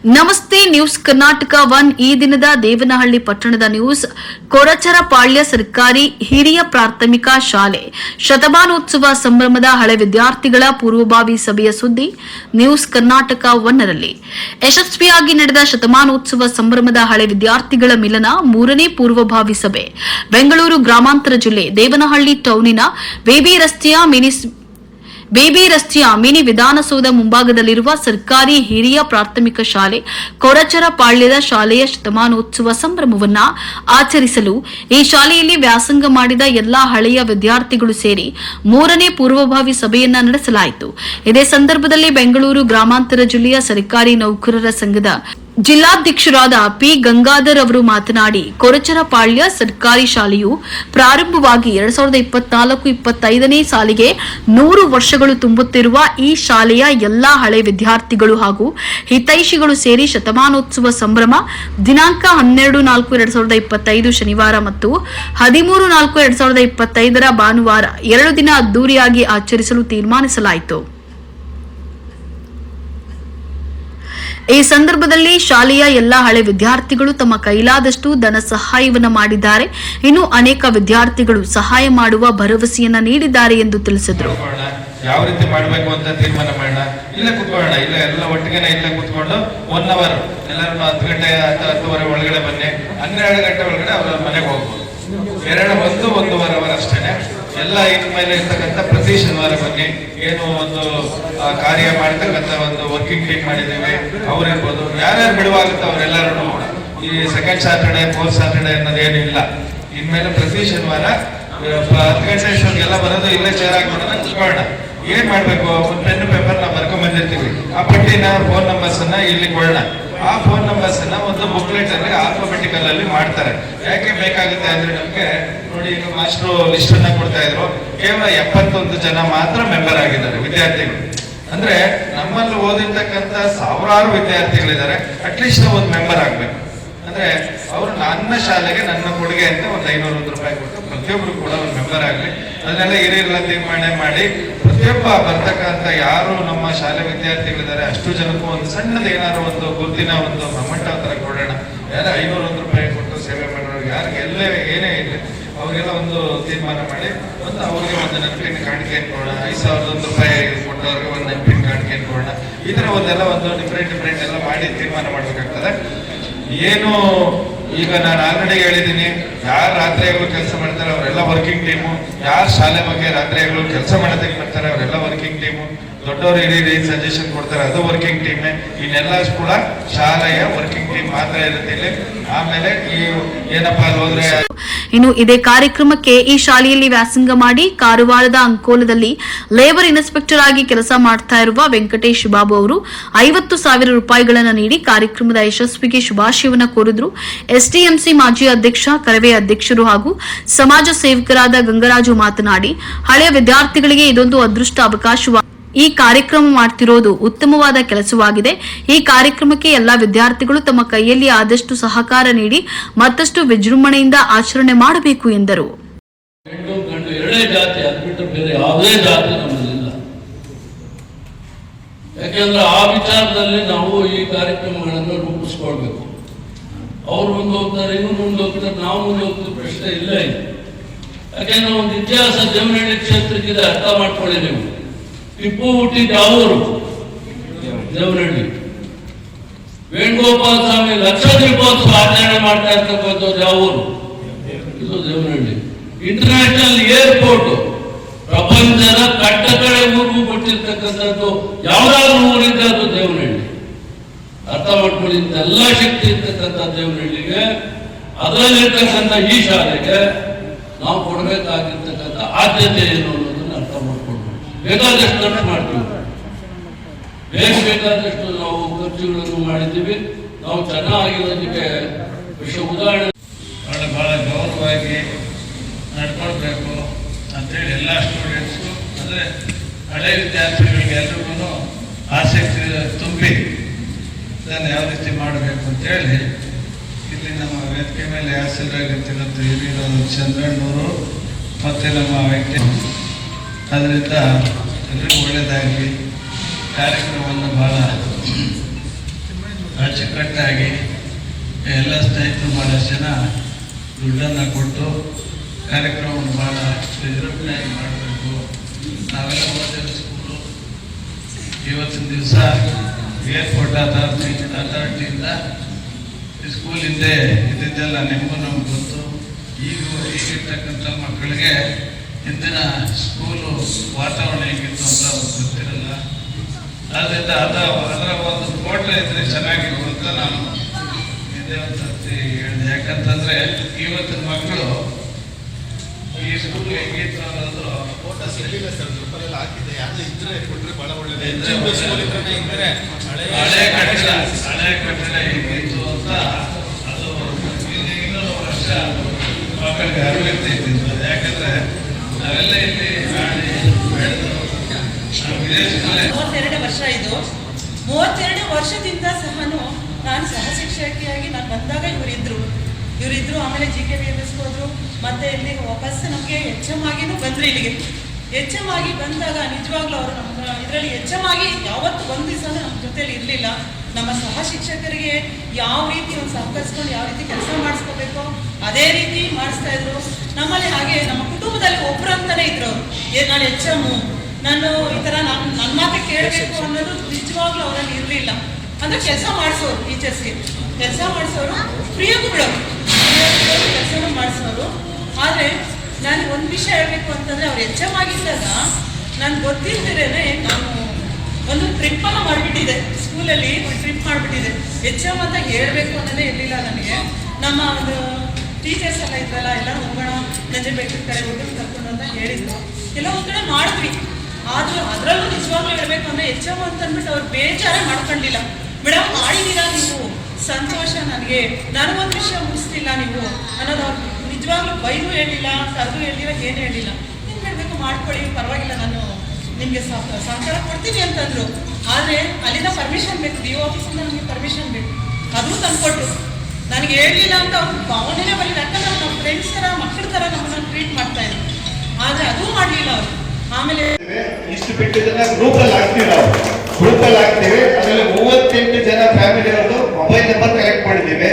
ನಮಸ್ತೆ ನ್ಯೂಸ್ ಕರ್ನಾಟಕ 1 ಈ ದಿನದ ದೇವನಹಳ್ಳಿ ಪಟ್ಟಣದ ನ್ಯೂಸ್ ಕೊರಚರಪಾಳ್ಯ ಸರ್ಕಾರಿ ಹಿರಿಯ ಪ್ರಾಥಮಿಕ ಶಾಲೆ ಶತಮಾನೋತ್ಸವ ಸಂಭ್ರಮದ ಹಳೆ ವಿದ್ಯಾರ್ಥಿಗಳ ಪೂರ್ವಭಾವಿ ಸಭೆಯ ಸುದ್ದಿ ನ್ಯೂಸ್ ಕರ್ನಾಟಕ 1 ರಲ್ಲಿ ಯಶಸ್ವಿಯಾಗಿ ನಡೆದ ಶತಮಾನೋತ್ಸವ ಸಂಭ್ರಮದ ಹಳೆ ವಿದ್ಯಾರ್ಥಿಗಳ ಮಿಲನ ಮೂರನೇ ಪೂರ್ವಭಾವಿ ಸಭೆ ಬೆಂಗಳೂರು ಗ್ರಾಮಾಂತರ ಜಿಲ್ಲೆ ದೇವನಹಳ್ಳಿ ಟೌನಿನ ಬೇಬಿ ರಸ್ತೆಯ ಮಿನಿ ವಿಧಾನಸೌಧ ಮುಂಭಾಗದಲ್ಲಿರುವ ಸರ್ಕಾರಿ ಹಿರಿಯ ಪ್ರಾಥಮಿಕ ಶಾಲೆ ಕೊರಚರಪಾಳ್ಯದ ಶಾಲೆಯ ಶತಮಾನೋತ್ಸವ ಸಂಭ್ರಮವನ್ನು ಆಚರಿಸಲು ಈ ಶಾಲೆಯಲ್ಲಿ ವ್ಯಾಸಂಗ ಮಾಡಿದ ಎಲ್ಲಾ ಹಳೆಯ ವಿದ್ಯಾರ್ಥಿಗಳು ಸೇರಿ ಮೂರನೇ ಪೂರ್ವಭಾವಿ ಸಭೆಯನ್ನ ನಡೆಸಲಾಯಿತು. ಇದೇ ಸಂದರ್ಭದಲ್ಲಿ ಬೆಂಗಳೂರು ಗ್ರಾಮಾಂತರ ಜಿಲ್ಲೆಯ ಸರ್ಕಾರಿ ನೌಕರರ ಸಂಘದ ಜಿಲ್ಲಾಧ್ಯಕ್ಷರಾದ ಪಿ ಗಂಗಾಧರ್ ಅವರು ಮಾತನಾಡಿ, ಕೊರಚರಪಾಳ್ಯ ಸರ್ಕಾರಿ ಶಾಲೆಯು ಪ್ರಾರಂಭವಾಗಿ 2024-25ನೇ ಸಾಲಿಗೆ 100 ವರ್ಷಗಳು ತುಂಬುತ್ತಿರುವ ಈ ಶಾಲೆಯ ಎಲ್ಲಾ ಹಳೆ ವಿದ್ಯಾರ್ಥಿಗಳು ಹಾಗೂ ಹಿತೈಷಿಗಳು ಸೇರಿ ಶತಮಾನೋತ್ಸವ ಸಂಭ್ರಮ ದಿನಾಂಕ 12-4-2025 ಶನಿವಾರ ಮತ್ತು 13-4-2025 ಭಾನುವಾರ 2 ದಿನ ಅದ್ದೂರಿಯಾಗಿ ಆಚರಿಸಲು ತೀರ್ಮಾನಿಸಲಾಯಿತು. ಈ ಸಂದರ್ಭದಲ್ಲಿ ಶಾಲೆಯ ಎಲ್ಲಾ ಹಳೆ ವಿದ್ಯಾರ್ಥಿಗಳು ತಮ್ಮ ಕೈಲಾದಷ್ಟು ಧನ ಸಹಾಯವನ್ನು ಮಾಡಿದ್ದಾರೆ. ಇನ್ನು ಅನೇಕ ವಿದ್ಯಾರ್ಥಿಗಳು ಸಹಾಯ ಮಾಡುವ ಭರವಸೆಯನ್ನ ನೀಡಿದ್ದಾರೆ ಎಂದು ತಿಳಿಸಿದರು. ಯಾವ ರೀತಿ ಮಾಡಬೇಕು ಅಂತ ತೀರ್ಮಾನ ಮಾಡೋಣ. ಇಲ್ಲೇ ಕುತ್ಕೊಳ್ಳೋಣ, ಎಲ್ಲ ಒಟ್ಟಿಗೆ ಇಲ್ಲೇ ಕುತ್ಕೊಂಡು 1 ಅವರ್ ಎಲ್ಲರೂ 10 ಗಂಟೆ 10:30 ಒಳಗಡೆ ಬನ್ನಿ, 12 ಗಂಟೆ ಒಳಗಡೆ ಅವರ ಮನೆಗೆ ಹೋಗ್ಬೋದು. 1-1.5 ಅವರ್ ಅಷ್ಟೇನೆ. ಎಲ್ಲ ಇದ್ರ ಮೇಲೆ ಇರ್ತಕ್ಕಂಥ ಪ್ರತಿ ಶನಿವಾರ ಬನ್ನಿ. ಏನು ಒಂದು ಕಾರ್ಯ ಮಾಡ್ತಕ್ಕಂಥ ಒಂದು ವರ್ಕಿಂಗ್ ಟೀಮ್ ಮಾಡಿದ್ದೀವಿ, ಅವ್ರಿರ್ಬೋದು, ಯಾರ್ಯಾರು ಬಿಡುವಾಗುತ್ತೆ ಅವರೆಲ್ಲರೂ ಈ ಸೆಕೆಂಡ್ ಸ್ಯಾಟರ್ಡೆ 4th ಸ್ಯಾಟರ್ಡೆ ಅನ್ನೋದೇನು ಇಲ್ಲ. ಇನ್ಮೇಲೆ ಪ್ರತಿ ಶನಿವಾರ 10 ಗಂಟೆ ಅಷ್ಟೊಂದಿಗೆಲ್ಲ ಬರೋದು, ಇಲ್ಲೇ ಚೇರ್ ಹಾಕೋಣ, ಕುತ್ಕೊಳ್ಳೋಣ. ಏನ್ ಮಾಡ್ಬೇಕು, ಒಂದು ಪೆನ್ ಪೇಪರ್ ನಾವು ಬರ್ಕೊಂಡ್ ಬಂದಿರ್ತೀವಿ, ಆ ಪಟ್ಟಿನ ಫೋನ್ ನಂಬರ್ಸ್ ಅನ್ನ ಇಲ್ಲಿ ಕೊಡೋಣ. ಆ ಫೋನ್ ನಂಬರ್ಸ್ ಅನ್ನ ಒಂದು ಬುಕ್ಲೆಟ್ ಅಲ್ಲಿ ಆಲ್ಫಾಬೆಟಿಕಲ್ ಅಲ್ಲಿ ಮಾಡ್ತಾರೆ. ಯಾಕೆ ಬೇಕಾಗುತ್ತೆ ಅಂದ್ರೆ ನಮ್ಗೆ ನೋಡಿ, ಈಗ ಮಾಸ್ಟ್ರು ಲಿಸ್ಟ್ ಅನ್ನ ಕೊಡ್ತಾ ಇದ್ರು, ಕೇವಲ 71 ಜನ ಮಾತ್ರ ಮೆಂಬರ್ ಆಗಿದ್ದಾರೆ ವಿದ್ಯಾರ್ಥಿಗಳು. ಅಂದ್ರೆ ನಮ್ಮಲ್ಲಿ ಓದಿರ್ತಕ್ಕಂಥ ಸಾವಿರಾರು ವಿದ್ಯಾರ್ಥಿಗಳಿದ್ದಾರೆ, ಅಟ್ಲೀಸ್ಟ್ ಒಂದು ಮೆಂಬರ್ ಆಗ್ಬೇಕು. ಅಂದ್ರೆ ಅವರು ನನ್ನ ಶಾಲೆಗೆ ನನ್ನ ಕೊಡುಗೆ ಅಂತ ಒಂದು 500 ರೂಪಾಯಿ ಕೊಟ್ಟು ಪ್ರತಿಯೊಬ್ರು ಕೂಡ ಒಂದು ಮೆಂಬರ್ ಆಗ್ಲಿ. ಅದನ್ನೆಲ್ಲ ಹಿರಿಯರೆಲ್ಲ ತೀರ್ಮಾನ ಮಾಡಿ ಪ್ರತಿಯೊಬ್ಬ ಬರ್ತಕ್ಕಂಥ ಯಾರು ನಮ್ಮ ಶಾಲೆ ವಿದ್ಯಾರ್ಥಿಗಳಿದ್ದಾರೆ ಅಷ್ಟು ಜನಕ್ಕೂ ಒಂದು ಸಣ್ಣದ ಏನಾದ್ರು ಒಂದು ಗುರುತಿನ ಒಂದು ಮೊಮೆಂಟ್ ತರ ಕೊಡೋಣ. ಯಾರು 500 ರೂಪಾಯಿ ಕೊಟ್ಟು ಸೇವೆ ಮಾಡೋರು ಯಾರಿಗೆ ಎಲ್ಲೇ ಏನೇ ಇಲ್ಲ ಅವ್ರಿಗೆಲ್ಲ ಒಂದು ತೀರ್ಮಾನ ಮಾಡಿ ಒಂದು ಅವ್ರಿಗೆ ಒಂದು ನೆನಪಿನ ಕಾಣಿಕೆ ಕೊಡೋಣ. 5,001 ರೂಪಾಯಿ ಕೊಟ್ಟವ್ರಿಗೆ ಒಂದು ನೆನಪಿನ ಕಾಣಿಕೆ ಕೊಡೋಣ. ಈ ತರ ಒಂದೆಲ್ಲ ಒಂದು ಡಿಫ್ರೆಂಟ್ ಎಲ್ಲ ಮಾಡಿ ತೀರ್ಮಾನ ಮಾಡ್ಬೇಕಾಗ್ತದೆ. ಏನು ಈಗ ನಾನು ಆಲ್ರೆಡಿ ಹೇಳಿದ್ದೀನಿ, ಯಾರು ರಾತ್ರಿಯಾಗಲೂ ಕೆಲಸ ಮಾಡ್ತಾರೆ ಅವರೆಲ್ಲ ವರ್ಕಿಂಗ್ ಟೀಮು, ಯಾರು ಶಾಲೆ ಬಗ್ಗೆ ರಾತ್ರಿಯಾಗಲೂ ಕೆಲಸ ಮಾಡೋದಕ್ಕೆ ಬರ್ತಾರೆ ಅವರೆಲ್ಲ ವರ್ಕಿಂಗ್ ಟೀಮು, ದೊಡ್ಡವರು ಹಿರಿಯರು ಏನ್ ಸಜೆಷನ್ ಕೊಡ್ತಾರೆ ಅದು ವರ್ಕಿಂಗ್ ಟೀಮೇ. ಇನ್ನೆಲ್ಲ ಕೂಡ ಶಾಲೆಯ ವರ್ಕಿಂಗ್ ಟೀಮ್ ಮಾತ್ರ ಇರುತ್ತೆ ಇಲ್ಲಿ. ಆಮೇಲೆ ಈ ಏನಪ್ಪಾ ಹೋದ್ರೆ ಇನ್ನು ಇದೇ ಕಾರ್ಯಕ್ರಮಕ್ಕೆ ಈ ಶಾಲೆಯಲ್ಲಿ ವ್ಯಾಸಂಗ ಮಾಡಿ ಕಾರವಾರದ ಅಂಕೋಲದಲ್ಲಿ ಲೇಬರ್ ಇನ್ಸ್ಪೆಕ್ಟರ್ ಆಗಿ ಕೆಲಸ ಮಾಡ್ತಾ ಇರುವ ವೆಂಕಟೇಶ್ ಬಾಬು ಅವರು 50,000 ರೂಪಾಯಿಗಳನ್ನು ನೀಡಿ ಕಾರ್ಯಕ್ರಮದ ಯಶಸ್ವಿಗೆ ಶುಭಾಶಯವನ್ನು ಕೋರಿದ್ರು. ಎಸ್ಡಿಎಂಸಿ ಮಾಜಿ ಅಧ್ಯಕ್ಷ, ಕರವೇ ಅಧ್ಯಕ್ಷರು ಹಾಗೂ ಸಮಾಜ ಸೇವಕರಾದ ಗಂಗರಾಜು ಮಾತನಾಡಿ, ಹಳೆಯ ವಿದ್ಯಾರ್ಥಿಗಳಿಗೆ ಇದೊಂದು ಅದೃಷ್ಟ ಅವಕಾಶವಾಗಿದೆ. ಈ ಕಾರ್ಯಕ್ರಮ ಮಾಡ್ತಿರೋದು ಉತ್ತಮವಾದ ಕೆಲಸವಾಗಿದೆ. ಈ ಕಾರ್ಯಕ್ರಮಕ್ಕೆ ಎಲ್ಲಾ ವಿದ್ಯಾರ್ಥಿಗಳು ತಮ್ಮ ಕೈಯಲ್ಲಿ ಆದಷ್ಟು ಸಹಕಾರ ನೀಡಿ ಮತ್ತಷ್ಟು ವಿಜೃಂಭಣೆಯಿಂದ ಆಚರಣೆ ಮಾಡಬೇಕು ಎಂದರು. ಯಾಕೆಂದ್ರೆ ಆ ವಿಚಾರದಲ್ಲಿ ನಾವು ಈ ಕಾರ್ಯಕ್ರಮಗಳನ್ನು ರೂಪಿಸ್ಕೊಳ್ಬೇಕು. ಅವ್ರು ಮುಂದೆ ಹೋಗ್ತಾರೆ, ಇನ್ನು ಮುಂದೆ ಹೋಗ್ತಾರೆ, ನಾವು ಮುಂದೆ ಹೋಗ್ತೀವಿ, ಪ್ರಶ್ನೆ ಇಲ್ಲ. ಯಾಕೆಂದ್ರೆ ಒಂದು ಇತಿಹಾಸ ದೇವನಹಳ್ಳಿ ಕ್ಷೇತ್ರಕ್ಕಿದೆ, ಅರ್ಥ ಮಾಡ್ಕೊಳ್ಳಿ ನೀವು. ಟಿಪ್ಪು ಹುಟ್ಟಿದ ಯಾವೂರು? ದೇವನಹಳ್ಳಿ. ವೇಣುಗೋಪಾಲ ಸ್ವಾಮಿ ಲಕ್ಷ ದೀಪೋತ್ಸವ ಆಚರಣೆ ಮಾಡ್ತಾ ಇರ್ತಕ್ಕಂಥದ್ದು ಯಾವೂರು? ಇದು ದೇವನಹಳ್ಳಿ. ಇಂಟರ್ನ್ಯಾಷನಲ್ ಏರ್ಪೋರ್ಟ್ ಪ್ರಪಂಚದ ಕಟ್ಟಕಡೆ ಊರಿಗೂ ಕೊಟ್ಟಿರ್ತಕ್ಕಂಥದ್ದು ಯಾವ್ದಾದ್ರು ಊರಿದ್ರೆ ಅದು ದೇವನಹಳ್ಳಿ. ಅರ್ಥ ಮಾಡ್ಕೊಳ್ಳಿ. ಎಲ್ಲ ಶಕ್ತಿ ಇರ್ತಕ್ಕಂಥ ದೇವನಹಳ್ಳಿಗೆ, ಅದರಲ್ಲಿರ್ತಕ್ಕಂಥ ಈ ಶಾಲೆಗೆ ನಾವು ಕೊಡಬೇಕಾಗಿರ್ತಕ್ಕಂಥ ಆದ್ಯತೆ ಏನು ಅನ್ನೋದನ್ನ ಅರ್ಥ ಮಾಡ್ಕೊಳ್ಬೇಕು. ಬೇಕಾದಷ್ಟು ಖರ್ಚು ಮಾಡ್ತೀವಿ, ಬೇಕಾದಷ್ಟು ನಾವು ಖರ್ಚುಗಳನ್ನು ಮಾಡಿದ್ದೀವಿ. ನಾವು ಚೆನ್ನಾಗಿರೋದಕ್ಕೆ ಉದಾಹರಣೆ ಬಹಳ ಗೌರವವಾಗಿ ನಡ್ಕೊಳ್ಬೇಕು ಅಂತೇಳಿ ಎಲ್ಲ ಸ್ಟೂಡೆಂಟ್ಸ್ಗೂ, ಅಂದರೆ ಹಳೆ ವಿದ್ಯಾರ್ಥಿಗಳಿಗೆ ಎಲ್ರಿಗೂ ಆಸಕ್ತಿ ತುಂಬಿ ಇದನ್ನು ಯಾವ ರೀತಿ ಮಾಡಬೇಕು ಅಂತೇಳಿ ಇಲ್ಲಿ ನಮ್ಮ ವೇದಿಕೆ ಮೇಲೆ ಹಾಸನರಾಗಿರ್ತಿರೋಂಥ ಹಿರಿಯರು ಚಂದ್ರಣ್ಣವರು ಮತ್ತು ನಮ್ಮ ವೆಂಕಟೇಶ್, ಅದರಿಂದ ಎಲ್ರಿಗೂ ಒಳ್ಳೆಯದಾಗಲಿ. ಕಾರ್ಯಕ್ರಮವನ್ನು ಬಹಳ ಅಚ್ಚುಕಟ್ಟಾಗಿ ಎಲ್ಲ ಸ್ನೇಹಿತರು ಭಾಳಷ್ಟು ಜನ ದುಡ್ಡನ್ನು ಕೊಟ್ಟು ಕಾರ್ಯಕ್ರಮವನ್ನು ಭಾಳ ವಿಜೃಂಭಣೆಯಾಗಿ ಮಾಡಬೇಕು. ನಾವೆಲ್ಲ ಓದಿರೋ ಸ್ಕೂಲು ಇವತ್ತಿನ ದಿವಸ ಏರ್ಪೋರ್ಟ್ ಅಥಾರಿಟಿಯಿಂದ ಸ್ಕೂಲ್ ಹಿಂದೆ ಇದ್ದಿದ್ದೆಲ್ಲ ನಿಮಗೂ ನಮ್ಗೆ ಗೊತ್ತು. ಈಗಿರ್ತಕ್ಕಂಥ ಮಕ್ಕಳಿಗೆ ಹಿಂದಿನ ಸ್ಕೂಲು ವಾತಾವರಣ ಹೇಗಿತ್ತು ಅಂತ ಅವ್ರಿಗೆ ಗೊತ್ತಿರಲ್ಲ. ಆದ್ದರಿಂದ ಅದರ ಒಂದು ಫೋಟೋ ಇದ್ರೆ ಚೆನ್ನಾಗಿತ್ತು ಅಂತ ನಾನು ಇದೇ ಒಂದು ಸರ್ತಿ ಹೇಳಿದೆ. ಯಾಕಂತಂದ್ರೆ ಇವತ್ತಿನ ಮಕ್ಕಳು ಈ ಸ್ಕೂಲ್ ಹೇಗಿತ್ತು ಅನ್ನೋದು ಫೋಟೋ ಸಿಗಲಿಲ್ಲ ಸರ್, ಗ್ರೂಪಲ್ಲೆಲ್ಲ ಹಾಕಿದ್ದೆ. ಯಾರು ಇದ್ರೆ ಕೊಟ್ಟರೆ ಭಾಳ ಒಳ್ಳೆಯದು. ಹಳೆ ಕಟ್ಟಡ ಹೇಗಿತ್ತು ಅಂತ ಅದು ಇನ್ನೂರು ವರ್ಷ ಮಕ್ಕಳಿಗೆ ಅರಿವಿರ್ತೈತಿ. ಯಾಕಂದ್ರೆ ನಾವೆಲ್ಲ ಇಲ್ಲಿ ಆಡಿ ಬೆಳೆದು ವಿದೇಶದಲ್ಲೇ 32 ವರ್ಷ ಇದು. 32 ವರ್ಷದಿಂದ ಸಹ ನಾನು ಸಹ ಶಿಕ್ಷಕಿಯಾಗಿ ನಾನು ಬಂದಾಗ ಇವರಿದ್ರು. ಆಮೇಲೆ GKVMS ಹೋದ್ರು. ಮತ್ತೆ ಇಲ್ಲಿಗೆ ವಾಪಸ್ ನಮಗೆ HM ಆಗಿನೂ ಬಂದ್ರು. ಇಲ್ಲಿಗೆ HM ಆಗಿ ಬಂದಾಗ ನಿಜವಾಗ್ಲೂ ಅವರು ನಮ್ಮ ಇದರಲ್ಲಿ HM ಆಗಿ ಯಾವತ್ತು ಒಂದು ದಿವಸ ನಮ್ಮ ಜೊತೆಲಿ ಇರಲಿಲ್ಲ. ನಮ್ಮ ಸಹ ಶಿಕ್ಷಕರಿಗೆ ಯಾವ ರೀತಿ ಒಂದು ಸಹಕರಿಸ್ಕೊಂಡು ಯಾವ ರೀತಿ ಕೆಲಸ ಮಾಡಿಸ್ಕೋಬೇಕು ಅದೇ ರೀತಿ ಮಾಡಿಸ್ತಾ ಇದ್ರು. ನಮ್ಮಲ್ಲಿ ಹಾಗೆ ನಮ್ಮ ಕುಟುಂಬದಲ್ಲಿ ಒಬ್ರು ಅಂತಾನೆ ಇದ್ರು ಅವರು. ನಾನು HM, ನಾನು ಈ ಥರ ನನ್ನ ಮಾತೆ ಕೇಳಬೇಕು ಅನ್ನೋದು ನಿಜವಾಗ್ಲೂ ಅವರಲ್ಲಿ ಇರಲಿಲ್ಲ. ಅಂದರೆ ಕೆಲಸ ಮಾಡಿಸೋರು, ಟೀಚರ್ಸ್ಗೆ ಕೆಲಸ ಮಾಡಿಸೋರು, ಫ್ರೀಯಾಗೂ ಬಿಡೋರು, ಕೆಲಸನೂ ಮಾಡಿಸೋರು. ಆದರೆ ನಾನು ಒಂದು ವಿಷಯ ಹೇಳಬೇಕು ಅಂತಂದರೆ ಅವ್ರು HM ಆಗಿದ್ದಾಗ ನಾನು ಗೊತ್ತಿರ್ತಿರೇನೆ ನಾನು ಒಂದು ಟ್ರಿಪ್ಪನ್ನು ಮಾಡಿಬಿಟ್ಟಿದೆ. ಸ್ಕೂಲಲ್ಲಿ ಒಂದು ಟ್ರಿಪ್ ಮಾಡಿಬಿಟ್ಟಿದೆ. HM ಅಂತ ಹೇಳಬೇಕು ಅನ್ನೋದೇ ಇರಲಿಲ್ಲ ನನಗೆ. ನಮ್ಮ ಒಂದು ಟೀಚರ್ಸ್ ಎಲ್ಲ ಇದ್ರಲ್ಲ, ಎಲ್ಲ ಹೋಗೋಣ ನಂಜೆ ಬೆಟ್ಟದ ಕಡೆ ಹುಡುಗರು ಕರ್ಕೊಂಡು ಅಂತ ಹೇಳಿದ್ರು. ಎಲ್ಲ ಒಂದು ಕಡೆ ಮಾಡಿದ್ವಿ. ಆದರೂ ಅದರಲ್ಲೂ ನಿಜವಾಗ್ಲೂ ಹೇಳಬೇಕು ಅಂದರೆ HM ಅಂತ ಅಂದ್ಬಿಟ್ಟು ಅವ್ರು ಬೇಜಾರೇ ಮಾಡ್ಕೊಂಡಿಲ್ಲ. ಮೇಡಮ್ ಮಾಡಿದ್ದೀರಾ ನೀವು, ಸಂತೋಷ ನನಗೆ, ನನಗೊಂದು ವಿಷಯ ಮುಗಿಸ್ತಿಲ್ಲ ನೀವು ಅನ್ನೋದು ಅವ್ರು ನಿಜವಾಗ್ಲೂ ಬೈದು ಹೇಳಿಲ್ಲ, ಕರೆದು ಹೇಳಿಲ್ಲ, ಏನು ಹೇಳಿಲ್ಲ. ಏನು ಹೇಳಬೇಕು ಮಾಡ್ಕೊಳ್ಳಿ, ಪರವಾಗಿಲ್ಲ, ನಾನು ನಿಮಗೆ ಸಹಕಾರ ಕೊಡ್ತೀನಿ ಅಂತಂದರು. ಆದರೆ ಅಲ್ಲಿಂದ ಪರ್ಮಿಷನ್ ಬೇಕು, DO ಆಫೀಸಿಂದ ನಮಗೆ ಪರ್ಮಿಷನ್ ಬೇಕು. ಅದೂ ತಂದುಕೊಟ್ರು. ನನಗೆ ಹೇಳಲಿಲ್ಲ ಅಂತ ಅವ್ರು ಭಾವನೆನೇ ಬರಲಿಲ್ಲ. ಯಾಕಂದ್ರೆ ನಮ್ಮ ಫ್ರೆಂಡ್ಸ್ ಥರ ಮಕ್ಕಳ ಥರ ನಮ್ಮನ್ನು ಟ್ರೀಟ್ ಮಾಡ್ತಾಯಿದ್ರು. ಆದರೆ ಅದೂ ಮಾಡಲಿಲ್ಲ ಅವರು. ಆಮೇಲೆ ಇಷ್ಟು ಬಿಟ್ಟಿದ್ದನ್ನ ಗ್ರೂಪಲ್ಲಿ ಹಾಕ್ತೀವಿ. ನಾವು ಗ್ರೂಪಲ್ಲಿ ಹಾಕ್ತೀವಿ. ಅದರಲ್ಲಿ 38 ಜನ ಫ್ಯಾಮಿಲಿ ಅವ್ರದ್ದು ಮೊಬೈಲ್ ನಂಬರ್ ಕಲೆಕ್ಟ್ ಮಾಡಿದ್ದೀವಿ.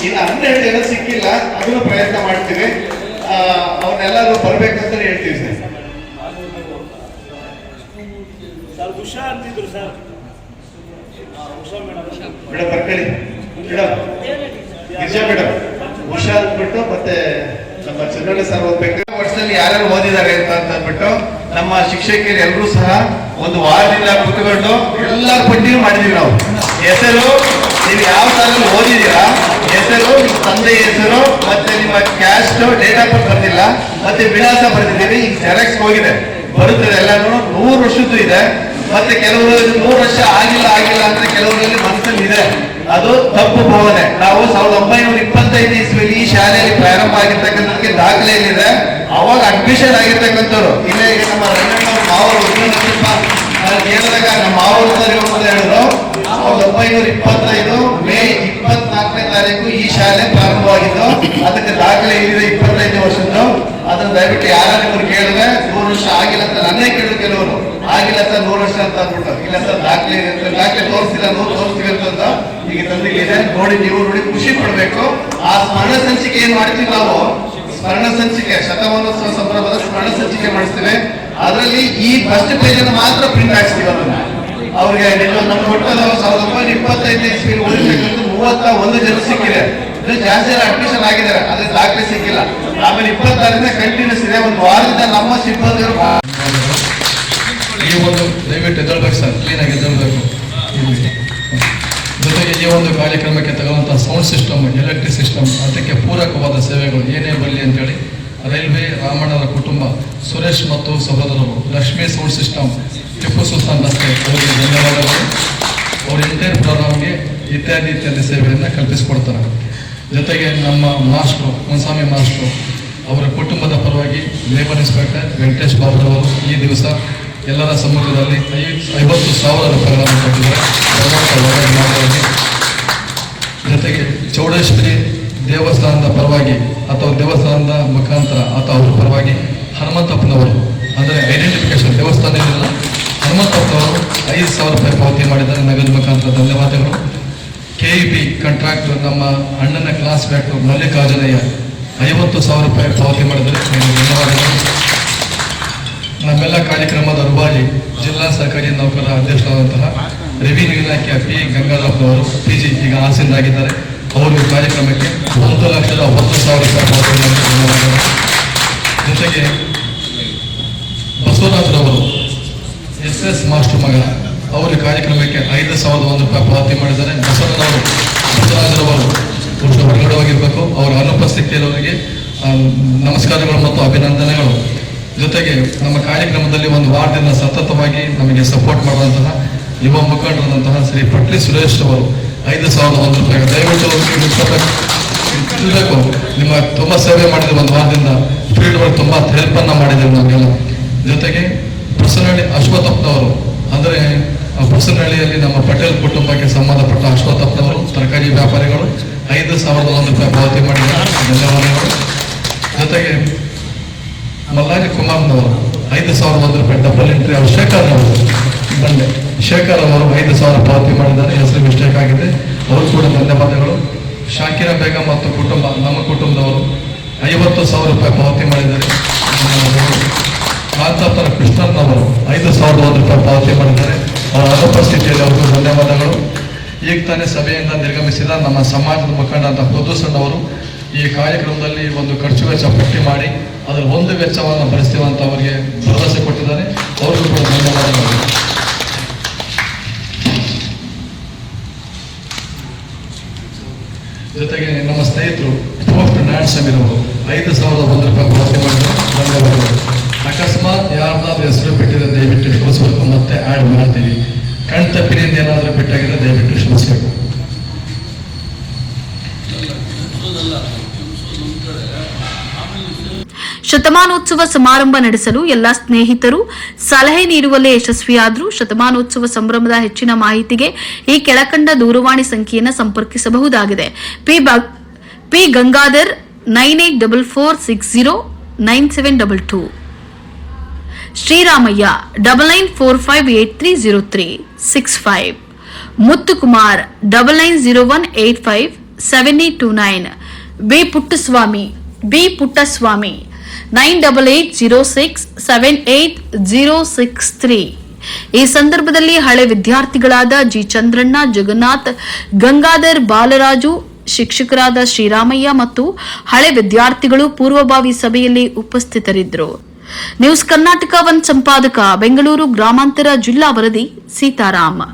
ಇನ್ನು 12 ಜನ ಸಿಕ್ಕಿಲ್ಲ, ಅದನ್ನು ಪ್ರಯತ್ನ ಮಾಡ್ತೀವಿ. ಅವನ್ನೆಲ್ಲರೂ ಬರ್ಬೇಕಂತ ಹೇಳ್ತೀವಿ ಸರ್. ಉಷಾ ಅಂತಿದ್ರು ಸರ್. ಮೇಡಮ್ ಬರ್ಕೊಳ್ಳಿ. ಮೇಡಮ್ ಗಿರಿಜಾ ಮೇಡಮ್ ಉಷಾ ಅಂದ್ಬಿಟ್ಟು ಮತ್ತೆ ನಮ್ಮ ಚಂದ್ರಣ್ಣ ಸರ್ ಓದ್ಬೇಕು. ವರ್ಷದಲ್ಲಿ ಯಾರ್ಯಾರು ಓದಿದ್ದಾರೆ ಅಂತ ಅಂದ್ಬಿಟ್ಟು ನಮ್ಮ ಶಿಕ್ಷಕಿಯರು ಎಲ್ಲರೂ ಸಹ ಒಂದು ವಾರದಿಂದ ಕೂತ್ಕೊಂಡು ಎಲ್ಲರ ಪಟ್ಟಿನೂ ಮಾಡಿದೀವಿ ನಾವು. ಹೆಸರು, ನೀವು ಯಾವ ಸಾಲಲ್ಲಿ ಓದಿದ್ದೀರಾ, ಹೆಸರು, ನಿಮ್ಮ ತಂದೆ ಹೆಸರು, ಮತ್ತೆ ನಿಮ್ಮ ಕ್ಯಾಸ್ಟ್, ಡೇಟ್ ಆಫ್ ಬರ್ತ್ ಬರ್ತಿಲ್ಲ, ಮತ್ತೆ ವಿಳಾಸ ಬರ್ತಿದ್ದೀವಿ. ಈಗ ಜೆರಾಕ್ಸ್ ಹೋಗಿದೆ, ಬರುತ್ತದೆ ಎಲ್ಲಾನು. 100 ವರ್ಷದ್ದು ಇದೆ. ಮತ್ತೆ ಕೆಲವರು 100 ವರ್ಷ ಆಗಿಲ್ಲ ಅಂದ್ರೆ ಕೆಲವರಲ್ಲಿ ಮನಸ್ಸಲ್ಲಿ ಇದೆ. ಅದು ತಪ್ಪು ಭಾವನೆ. ನಾವು 1925 ಇಸ್ವಿಯಲ್ಲಿ ಈ ಶಾಲೆಯಲ್ಲಿ ಪ್ರಾರಂಭ ಆಗಿರ್ತಕ್ಕಂಥದಕ್ಕೆ ದಾಖಲೆಯಲ್ಲಿದೆ. ಅವಾಗ ಅಡ್ಮಿಷನ್ ಆಗಿರ್ತಕ್ಕಂಥವ್ರು ಇಲ್ಲ. ಈಗ ನಮ್ಮ ರಂಗಣ್ಣ ಮಾವರು ಕೇಳಿದಾಗ ನಮ್ಮ ಮಾವರು ಹೇಳಿದ್ರು 1925 ಮೇ 24ನೇ ತಾರೀಕು ಈ ಶಾಲೆ ಪ್ರಾರಂಭವಾಗಿದ್ದು. ಅದಕ್ಕೆ ದಾಖಲೆ ಇಲ್ಲಿದೆ 25 ವರ್ಷದ್ದು. ಅದನ್ನ ದಯವಿಟ್ಟು ಯಾರು ನಿಮ್ಮನ್ನು ಕೇಳಿದ್ರೆ 100 ವರ್ಷ ಆಗಿಲ್ಲ ಅಂತ ನನ್ನೇ ಕೇಳಿದ್ರು ಕೆಲವರು. ಆಗಿಲ್ಲ ಸರ್ 100 ವರ್ಷ ಅಂತ ಅಂದ್ಬಿಟ್ಟು. ಇಲ್ಲ ಸರ್ ದಾಖಲೆ ತೋರಿಸ್ತಿಲ್ಲ, 100 ತೋರಿಸ್ತೀವಿ ಅಂತ ಈಗ ತಂದಿದೆ. ನೋಡಿ, ನೀವು ನೋಡಿ ಖುಷಿ ಪಡ್ಬೇಕು. ಆ ಸ್ಮರಣ ಸಂಚಿಕೆ ಏನ್ ಮಾಡ್ತೀವಿ ನಾವು, ಸ್ಮರಣ ಸಂಚಿಕೆ, ಶತಮಾನೋತ್ಸವ ಸಂದರ್ಭದ ಸ್ಮರಣ ಸಂಚಿಕೆ ಮಾಡಿಸ್ತೇವೆ. ಅದರಲ್ಲಿ ಈ ಫಸ್ಟ್ ಪೇಜ್ ಅನ್ನು ಮಾತ್ರ ಪ್ರಿಂಟ್ ಹಾಕ್ಸ್ತೀವಿ. ಅದನ್ನ ಅವ್ರಿಗೆ ನಮ್ಮ ಒಟ್ಟಲ್ಲಿ 1925 ಇಸ್ವಿಯಲ್ಲಿ ಓದಿರ್ತಕ್ಕಂಥ 31 ಜನ ಸಿಕ್ಕಿದೆ. ಜಾಸ್ತಿ ಜನ ಅಡ್ಮಿಷನ್ ಆಗಿದ್ದಾರೆ, ಅದ್ರ ದಾಖಲೆ ಸಿಕ್ಕಿಲ್ಲ. ಆಮೇಲೆ 26ರಿಂದ ಕಂಟಿನ್ಯೂಸ್ ಇದೆ. ಒಂದು ವಾರದಿಂದ ನಮ್ಮ ಸಿಬ್ಬಂದಿಗಳು ಈ ಒಂದು ದಯವಿಟ್ಟು ಎದ್ದೇಳ್ಬೇಕು ಸರ್, ಕ್ಲೀನಾಗಿ ಎದ್ದೇಳ್ಬೇಕು. ಜೊತೆಗೆ ಈ ಒಂದು ಕಾರ್ಯಕ್ರಮಕ್ಕೆ ತಗೊಳ್ಳುವಂಥ ಸೌಂಡ್ ಸಿಸ್ಟಮ್, ಎಲೆಕ್ಟ್ರಿಕ್ ಸಿಸ್ಟಮ್, ಅದಕ್ಕೆ ಪೂರಕವಾದ ಸೇವೆಗಳು ಏನೇ ಬರಲಿ ಅಂತೇಳಿ ರೈಲ್ವೆ, ರಾಮಣ್ಣವರ ಕುಟುಂಬ, ಸುರೇಶ್ ಮತ್ತು ಸಹೋದರರು, ಲಕ್ಷ್ಮೀ ಸೌಂಡ್ ಸಿಸ್ಟಮ್, ಟಿಪ್ಪು ಸುಲ್ತಾನ್ ರಸ್ತೆ, ಅವರಿಗೆ ಧನ್ಯವಾದಗಳು. ಅವರು ಎಂಟೈರ್ ಪ್ರೋಗ್ರಾಮ್ಗೆ ಇತ್ಯಾದಿ ಸೇವೆಯನ್ನು ಕಲ್ಪಿಸಿಕೊಡ್ತಾರೆ. ಜೊತೆಗೆ ನಮ್ಮ ಮಾಸ್ಟ್ರು, ಮುನ್ಸ್ವಾಮಿ ಮಾಸ್ಟ್ರು, ಅವರ ಕುಟುಂಬದ ಪರವಾಗಿ ಲೇಬರ್ ಇನ್ಸ್ಪೆಕ್ಟರ್ ವೆಂಕಟೇಶ್ ಬಾಬುರವರು ಈ ದಿವಸ ಎಲ್ಲರ ಸಮ್ಮುಖದಲ್ಲಿ 50,000 ರೂಪಾಯಿಗಳನ್ನು ಕೊಟ್ಟಿದ್ದಾರೆ. ಜೊತೆಗೆ ಚೌಡೇಶ್ವರಿ ದೇವಸ್ಥಾನದ ಪರವಾಗಿ ಅಥವಾ ದೇವಸ್ಥಾನದ ಮುಖಾಂತರ ಅಥವಾ ಅವರ ಪರವಾಗಿ ಹನುಮಂತಪ್ಪನವರು, ಅಂದರೆ ಐಡೆಂಟಿಫಿಕೇಶನ್ ದೇವಸ್ಥಾನದಿಂದ ಹನುಮಂತಪ್ಪನವರು 5,000 ರೂಪಾಯಿ ಪಾವತಿ ಮಾಡಿದ್ದಾರೆ. ನಗದು ಮುಖಾಂತರ ಧನ್ಯವಾದಗಳು. KEB ಕಾಂಟ್ರಾಕ್ಟ್ ನಮ್ಮ ಅಣ್ಣನ ಕ್ಲಾಸ್ ಮೇಟ್ ಮಲ್ಲಿಕಾರ್ಜುನಯ್ಯ 50,000 ರೂಪಾಯಿ ಪಾವತಿ ಮಾಡಿದರೆ ಧನ್ಯವಾದಗಳು. ನಮ್ಮೆಲ್ಲ ಕಾರ್ಯಕ್ರಮದ ರೂವಾರಿ ಜಿಲ್ಲಾ ಸರ್ಕಾರಿ ನೌಕರರ ಅಧ್ಯಕ್ಷರಾದಂತಹ ರೆವಿನ್ಯೂ ಇಲಾಖೆಯ P. ಗಂಗಾಧರಪ್ಪನವರು PG ಈಗ ಆಸೀನರಾಗಿದ್ದಾರೆ. ಅವರು ಕಾರ್ಯಕ್ರಮಕ್ಕೆ 1,10,00,000 ರೂಪಾಯಿ ಪಾವತಿ ಮಾಡಿದರೆ ಧನ್ಯವಾದಗಳು. ಜೊತೆಗೆ ಬಸವರಾಜರವರು SS ಮಾಸ್ಟರ್ ಮಗ ಅವರು ಕಾರ್ಯಕ್ರಮಕ್ಕೆ 5,001 ರೂಪಾಯಿ ಪಾವತಿ ಮಾಡಿದ್ದಾರೆ. ಬಸವರಾಜರವರು ಹೊರಗಡೆ ಹೋಗಿರ್ಬೇಕು. ಅವರ ಅನುಪಸ್ಥಿತಿಯಲ್ಲಿ ಅವರಿಗೆ ನಮಸ್ಕಾರಗಳು ಮತ್ತು ಅಭಿನಂದನೆಗಳು. ಜೊತೆಗೆ ನಮ್ಮ ಕಾರ್ಯಕ್ರಮದಲ್ಲಿ ಒಂದು ವಾರದಿಂದ ಸತತವಾಗಿ ನಮಗೆ ಸಪೋರ್ಟ್ ಮಾಡುವಂತಹ ಯುವ ಮುಖಂಡರಾದಂತಹ ಶ್ರೀ ಪಟ್ಲಿ ಸುರೇಶ್ ಅವರು 5,001 ರೂಪಾಯಿ. ದಯವಿಟ್ಟು ಇರಬೇಕು. ನಿಮ್ಮ ತುಂಬಾ ಸೇವೆ ಮಾಡಿದ ಒಂದು ವಾರದಿಂದ ಫೀಲ್ಡ್ ವರ್ಕ್ ತುಂಬಾ ಹೆಲ್ಪ್ ಅನ್ನ ಮಾಡಿದ್ರು ನಮಗೆಲ್ಲ. ಜೊತೆಗೆ ಹೊಸನಹಳ್ಳಿ ಅಶ್ವಥಪ್ಪನವರು ಅಂದರೆ ಹೊಸನಹಳ್ಳಿಯಲ್ಲಿ ನಮ್ಮ ಪಟೇಲ್ ಕುಟುಂಬಕ್ಕೆ ಸಂಬಂಧಪಟ್ಟ ಅಶ್ವಥಪ್ಪನವರು ತರಕಾರಿ ವ್ಯಾಪಾರಿಗಳು 5,001 ರೂಪಾಯಿ ಪಾವತಿ ಮಾಡಿದ್ದಾರೆ. ಧನ್ಯವಾದಗಳು. ಜೊತೆಗೆ ಮಲ್ಲಾರಿ ಕುಮಾರ್ನವರು 5,001 ರೂಪಾಯಿ ಡಬಲ್ ಎಂಟ್ರಿ. ಅವರು ಶೇಖರ್ ಅವರು 5,000 ಪಾವತಿ ಮಾಡಿದ್ದಾರೆ. ಹೆಸರು ಮಿಸ್ಟೇಕ್ ಆಗಿದೆ. ಅವರು ಕೂಡ ಧನ್ಯವಾದಗಳು. ಶಾಕಿರ ಬೇಗ ಮತ್ತು ಕುಟುಂಬ ನಮ್ಮ ಕುಟುಂಬದವರು 50,000 ರೂಪಾಯಿ ಪಾವತಿ ಮಾಡಿದ್ದಾರೆ. ಕಾಂತಾಪುರ ಕೃಷ್ಣನ್ನವರು 5,001 ರೂಪಾಯಿ ಪಾವತಿ ಮಾಡಿದ್ದಾರೆ. ಅವರ ಅನುಪಸ್ಥಿತಿಯಲ್ಲಿ ಅವರಿಗೂ ಧನ್ಯವಾದಗಳು. ಈಗ ತಾನೇ ಸಭೆಯಿಂದ ನಿರ್ಗಮಿಸಿದ ನಮ್ಮ ಸಮಾಜದ ಮುಖಂಡ ಅಂತ ಪ್ರದೂಷಣವರು ಈ ಕಾರ್ಯಕ್ರಮದಲ್ಲಿ ಒಂದು ಖರ್ಚು ವೆಚ್ಚ ಪಟ್ಟಿ ಮಾಡಿ ಅದರ ಒಂದು ವೆಚ್ಚವನ್ನು ಭರಿಸ್ತೀವಿ ಅಂತ ಅವರಿಗೆ ಭರವಸೆ ಕೊಟ್ಟಿದ್ದಾರೆ. ಅವ್ರಿಗೂ ಕೂಡ ಧನ್ಯವಾದಗಳು. ಜೊತೆಗೆ ನಮ್ಮ ಸ್ನೇಹಿತರು ಪೋಸ್ಟ್ ನಾರಾಯಣ ಸ್ವಾಮಿ ಅವರು 5,001 ರೂಪಾಯಿ ಪಾವತಿ ಮಾಡಿದ್ದಾರೆ. ಧನ್ಯವಾದಗಳು. ಅಕಸ್ಮಾತ್ ಯಾರ್ದಾದ್ರೂ ಹೆಸರು ಬಿಟ್ಟಿದ್ರೆ ದಯವಿಟ್ಟು ಕ್ಷಮಿಸಬೇಕು, ಮತ್ತೆ ಆ್ಯಡ್ ಮಾಡ್ತೀವಿ. ಕಣ್ ತಪ್ಪಿನಿಂದ ಏನಾದರೂ ಬಿಟ್ಟಾಗಿದ್ರೆ ದಯವಿಟ್ಟು ಕ್ಷಮಿಸಬೇಕು. ಶತಮಾನೋತ್ಸವ ಸಮಾರಂಭ ನಡೆಸಲು ಎಲ್ಲ ಸ್ನೇಹಿತರು ಸಲಹೆ ನೀಡುವಲ್ಲಿ ಯಶಸ್ವಿಯಾದರು. ಶತಮಾನೋತ್ಸವ ಸಂಭ್ರಮದ ಹೆಚ್ಚಿನ ಮಾಹಿತಿಗೆ ಈ ಕೆಳಕಂಡ ದೂರವಾಣಿ ಸಂಖ್ಯೆಯನ್ನು ಸಂಪರ್ಕಿಸಬಹುದಾಗಿದೆ. P Gangadhar 9844609722, Sriramaiah 9945830365, Muthukumar 9901857829, B Puttaswamy 9880678063. ಈ ಸಂದರ್ಭದಲ್ಲಿ ಹಳೆ ವಿದ್ಯಾರ್ಥಿಗಳಾದ ಜಿ ಚಂದ್ರಣ್ಣ, ಜಗನ್ನಾಥ್, ಗಂಗಾಧರ್, ಬಾಲರಾಜು, ಶಿಕ್ಷಕರಾದ ಶ್ರೀರಾಮಯ್ಯ ಮತ್ತು ಹಳೆ ವಿದ್ಯಾರ್ಥಿಗಳು ಪೂರ್ವಭಾವಿ ಸಭೆಯಲ್ಲಿ ಉಪಸ್ಥಿತರಿದ್ದರು. ನ್ಯೂಸ್ ಕರ್ನಾಟಕ 1 ಸಂಪಾದಕ ಬೆಂಗಳೂರು ಗ್ರಾಮಾಂತರ ಜಿಲ್ಲಾ ವರದಿ ಸೀತಾರಾಮ್.